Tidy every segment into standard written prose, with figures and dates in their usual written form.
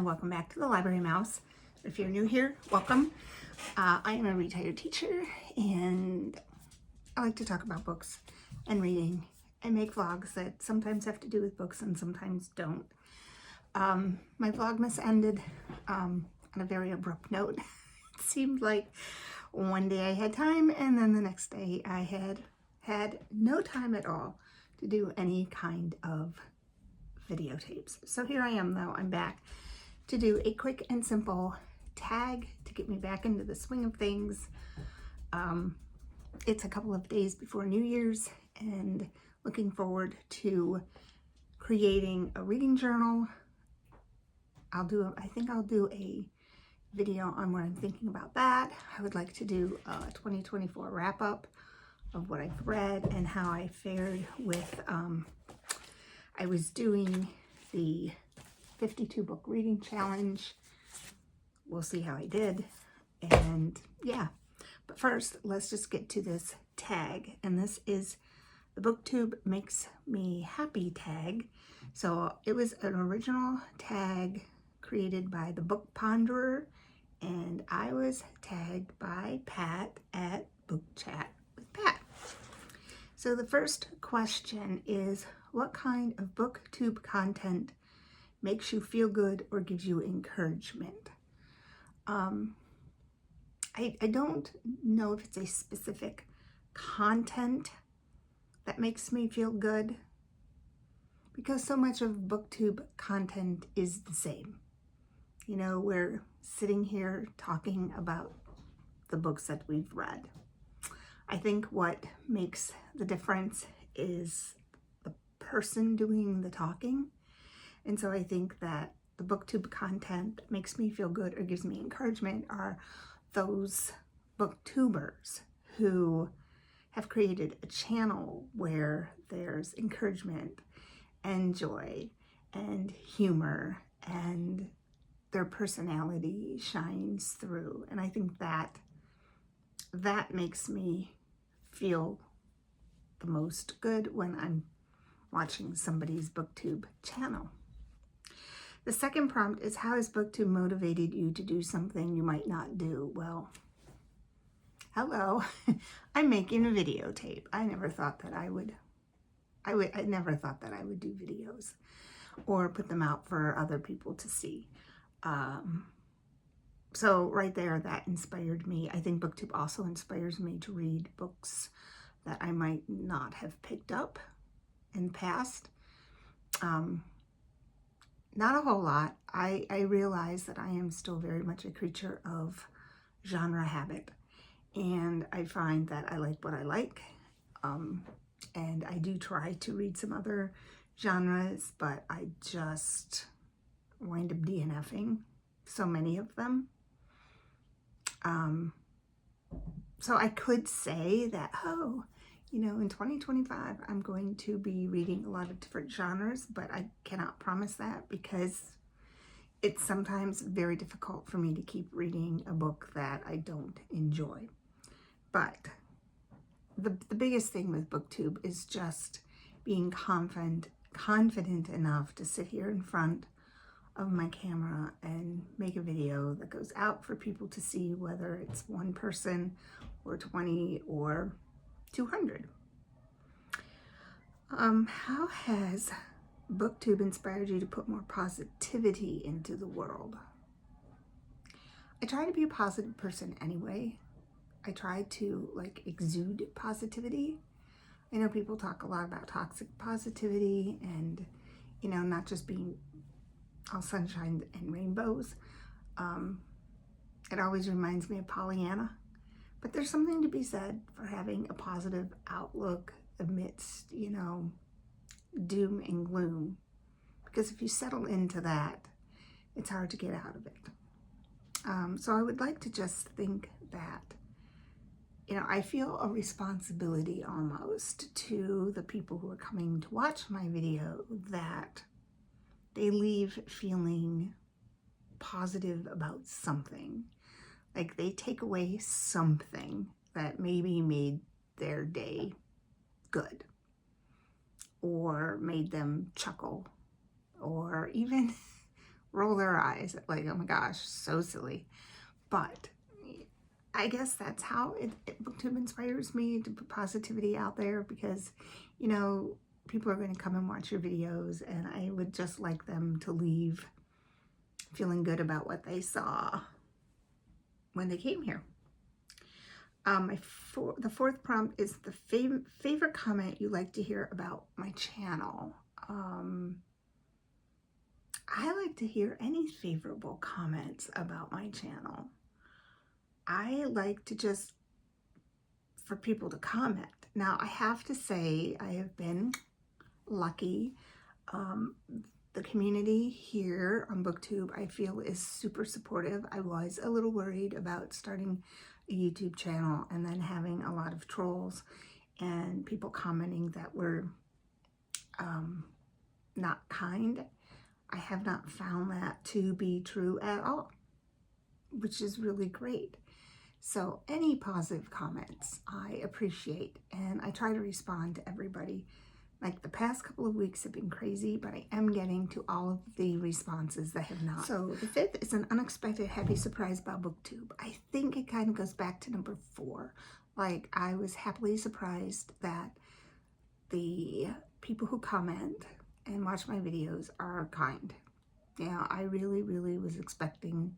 welcome back to the Library Mouse. If you're new here, welcome. I am a retired teacher and I like to talk about books and reading and make vlogs that sometimes have to do with books and sometimes don't. My Vlogmas ended on a very abrupt note. It seemed like one day I had time and then the next day I had no time at all to do any kind of videotapes. So here I am though, I'm back to do a quick and simple tag to get me back into the swing of things. It's a couple of days before New Year's and looking forward to creating a reading journal. I think I'll do a video on what I'm thinking about that. I would like to do a 2024 wrap up of what I've read and how I fared with I was doing the 52 book reading challenge. We'll see how I did. And yeah, but first let's just get to this tag. And this is the Booktube Makes Me Happy tag. So it was an original tag created by the Book Ponderer, and I was tagged by Pat at Book Chat with Pat. So the first question is, what kind of Booktube content makes you feel good or gives you encouragement? I don't know if it's a specific content that makes me feel good, because so much of Booktube content is the same. You know, we're sitting here talking about the books that we've read. I think what makes the difference is the person doing the talking. And so I think that the Booktube content that makes me feel good or gives me encouragement are those booktubers who have created a channel where there's encouragement and joy and humor and their personality shines through. And I think that makes me feel the most good when I'm watching somebody's Booktube channel. The second prompt is, how has Booktube motivated you to do something you might not do? Well, hello, I'm making a videotape. I never thought that I never thought that I would do videos or put them out for other people to see. So right there, that inspired me. I think Booktube also inspires me to read books that I might not have picked up in the past. Not a whole lot. I realize that I am still very much a creature of genre habit, and I find that I like what I like, and I do try to read some other genres, but I just wind up DNFing so many of them. So I could say that, oh, you know, in 2025, I'm going to be reading a lot of different genres, but I cannot promise that because it's sometimes very difficult for me to keep reading a book that I don't enjoy. But the biggest thing with Booktube is just being confident enough to sit here in front of my camera and make a video that goes out for people to see, whether it's one person or 20 or 200. How has Booktube inspired you to put more positivity into the world? I try to be a positive person anyway. I try to exude positivity. I know people talk a lot about toxic positivity and, you know, not just being all sunshine and rainbows. It always reminds me of Pollyanna. But there's something to be said for having a positive outlook amidst, you know, doom and gloom. Because if you settle into that, it's hard to get out of it. So I would like to just think that, you know, I feel a responsibility almost to the people who are coming to watch my video, that they leave feeling positive about something. Like they take away something that maybe made their day good or made them chuckle or even roll their eyes like, oh my gosh, so silly. But I guess that's how Booktube inspires me to put positivity out there, because, you know, people are going to come and watch your videos, and I would just like them to leave feeling good about what they saw when they came here. The fourth prompt is the favorite comment you like to hear about my channel. I like to hear any favorable comments about my channel. I like to just, for people to comment. Now, I have to say, I have been lucky. The community here on Booktube, I feel, is super supportive. I was a little worried about starting a YouTube channel and then having a lot of trolls and people commenting that were not kind. I have not found that to be true at all, which is really great. So any positive comments I appreciate, and I try to respond to everybody. Like, the past couple of weeks have been crazy, but I am getting to all of the responses that have not. So the fifth is an unexpected happy surprise about Booktube. I think it kind of goes back to number 4. Like, I was happily surprised that the people who comment and watch my videos are kind. Yeah, I really, really was expecting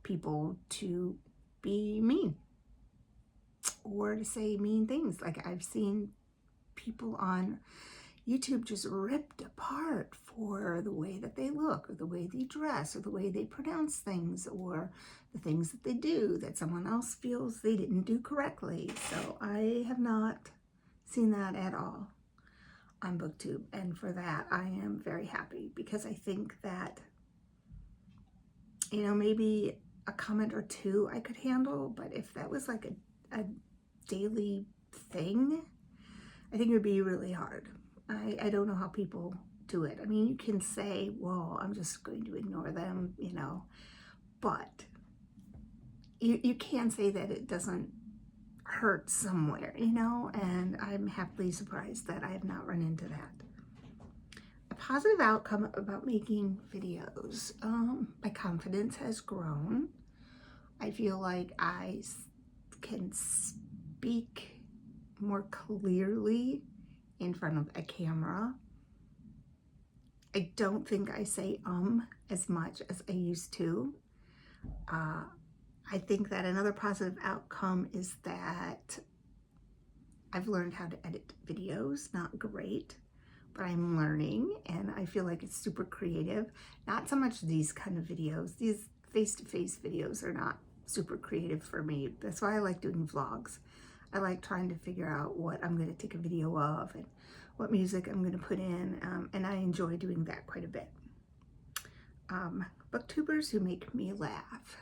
people to be mean or to say mean things. Like, I've seen people on YouTube just ripped apart for the way that they look, or the way they dress, or the way they pronounce things, or the things that they do that someone else feels they didn't do correctly. So I have not seen that at all on Booktube, and for that I am very happy, because I think that, you know, maybe a comment or two I could handle, but if that was like a daily thing, I think it would be really hard. I don't know how people do it. I mean, you can say, well, I'm just going to ignore them, you know, but you can say that it doesn't hurt somewhere, you know, and I'm happily surprised that I have not run into that. A positive outcome about making videos. My confidence has grown. I feel like I can speak more clearly in front of a camera. I don't think I say as much as I used to. I think that another positive outcome is that I've learned how to edit videos. Not great, but I'm learning, and I feel like it's super creative. Not so much these kind of videos. These face-to-face videos are not super creative for me. That's why I like doing vlogs. I like trying to figure out what I'm going to take a video of and what music I'm going to put in, and I enjoy doing that quite a bit. Booktubers who make me laugh.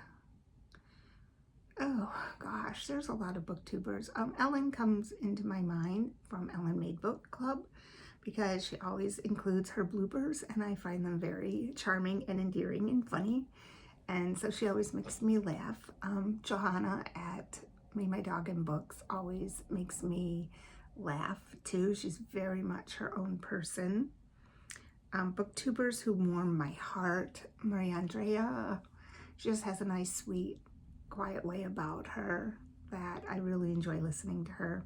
Oh gosh, there's a lot of booktubers. Ellen comes into my mind from Ellen Made Book Club, because she always includes her bloopers, and I find them very charming and endearing and funny, and so she always makes me laugh. Johanna at Me, My Dog, and Books always makes me laugh too. She's very much her own person. Booktubers who warm my heart. Maria Andrea, she just has a nice, sweet, quiet way about her that I really enjoy listening to her.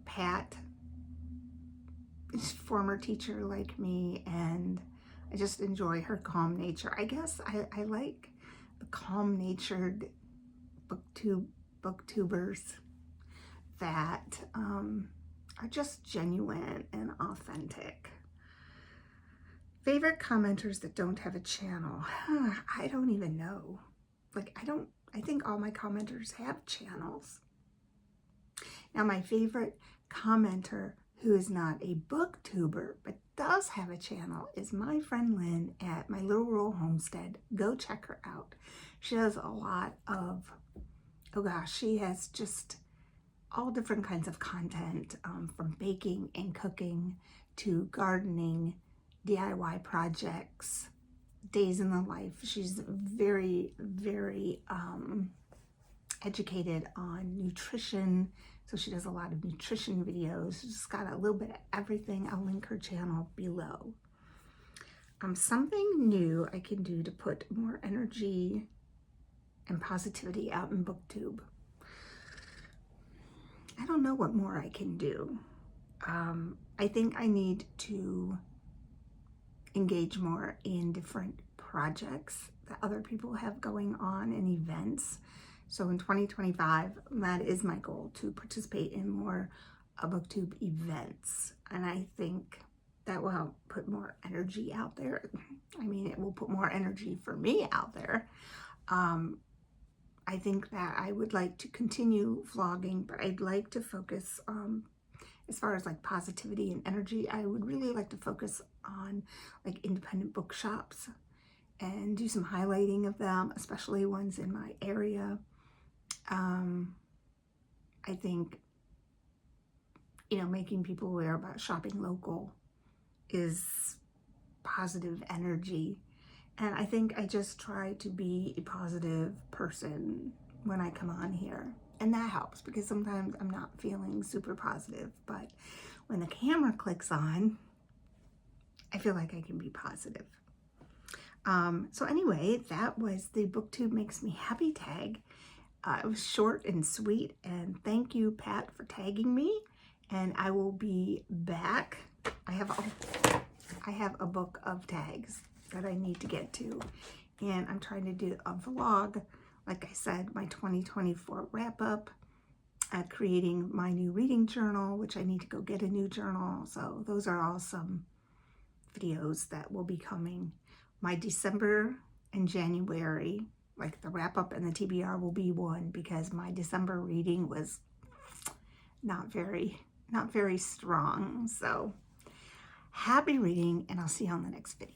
Pat, former teacher like me, and I just enjoy her calm nature. I guess I like the calm-natured booktubers that are just genuine and authentic. Favorite commenters that don't have a channel? I don't even know. Like, I think all my commenters have channels. Now, my favorite commenter who is not a booktuber but does have a channel is my friend Lynn at My Little Rural Homestead. Go check her out. She does a lot of, oh gosh, she has just all different kinds of content, from baking and cooking to gardening, DIY projects, days in the life. She's very, very educated on nutrition, so she does a lot of nutrition videos. She's got a little bit of everything. I'll link her channel below. something new I can do to put more energy and positivity out in Booktube. I don't know what more I can do. I think I need to engage more in different projects that other people have going on and events. So in 2025, that is my goal, to participate in more Booktube events. And I think that will help put more energy out there. I mean, it will put more energy for me out there. I think that I would like to continue vlogging, but I'd like to focus, as far as like positivity and energy, I would really like to focus on like independent bookshops and do some highlighting of them, especially ones in my area. I think, you know, making people aware about shopping local is positive energy. And I think I just try to be a positive person when I come on here. And that helps, because sometimes I'm not feeling super positive. But when the camera clicks on, I feel like I can be positive. So anyway, that was the Booktube Makes Me Happy tag. It was short and sweet. And thank you, Pat, for tagging me. And I will be back. I have a book of tags that I need to get to, and I'm trying to do a vlog, like I said, my 2024 wrap-up, creating my new reading journal, which I need to go get a new journal. So those are all some videos that will be coming. My December and January, like the wrap-up and the TBR, will be one, because my December reading was not very strong. So happy reading, and I'll see you on the next video.